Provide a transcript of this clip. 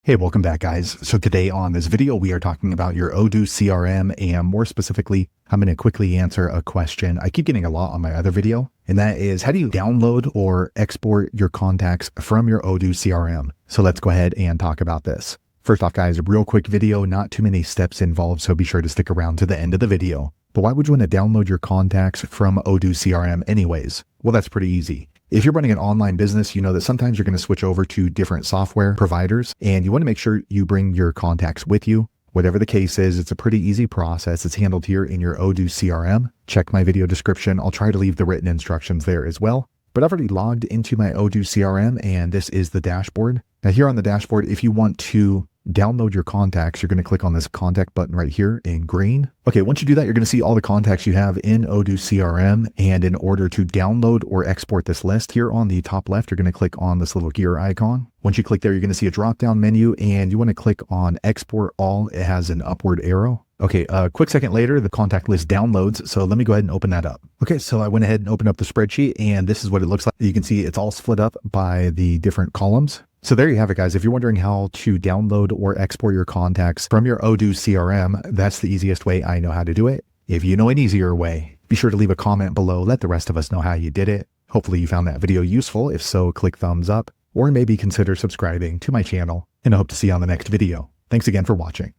Hey, welcome back, guys. So today on this video, we are talking about your Odoo CRM, and more specifically, I'm going to quickly answer a question I keep getting a lot on my other video, and that is, how do you download or export your contacts from your Odoo CRM? So let's go ahead and talk about this. First off, guys, a real quick video, not too many steps involved, so be sure to stick around to the end of the video. But why would you want to download your contacts from Odoo CRM anyways? Well, that's pretty easy. If you're running an online business, you know that sometimes you're going to switch over to different software providers, and you want to make sure you bring your contacts with you. Whatever the case is, it's a pretty easy process. It's handled here in your Odoo CRM. Check my video description. I'll try to leave the written instructions there as well. But I've already logged into my Odoo CRM, and this is the dashboard. Now here on the dashboard, if you want to download your contacts, you're going to click on this contact button right here in green. Okay, once you do that, you're going to see all the contacts you have in Odoo CRM. And in order to download or export this list, here on the top left, you're going to click on this little gear icon. Once you click there, you're going to see a drop-down menu, and you want to click on Export All. It has an upward arrow. Okay, a quick second later, the contact list downloads. So let me go ahead and open that up. Okay, so I went ahead and opened up the spreadsheet, and this is what it looks like. You can see it's all split up by the different columns. So there you have it, guys. If you're wondering how to download or export your contacts from your Odoo CRM, that's the easiest way I know how to do it. If you know an easier way, be sure to leave a comment below. Let the rest of us know how you did it. Hopefully you found that video useful. If so, click thumbs up or maybe consider subscribing to my channel, and I hope to see you on the next video. Thanks again for watching.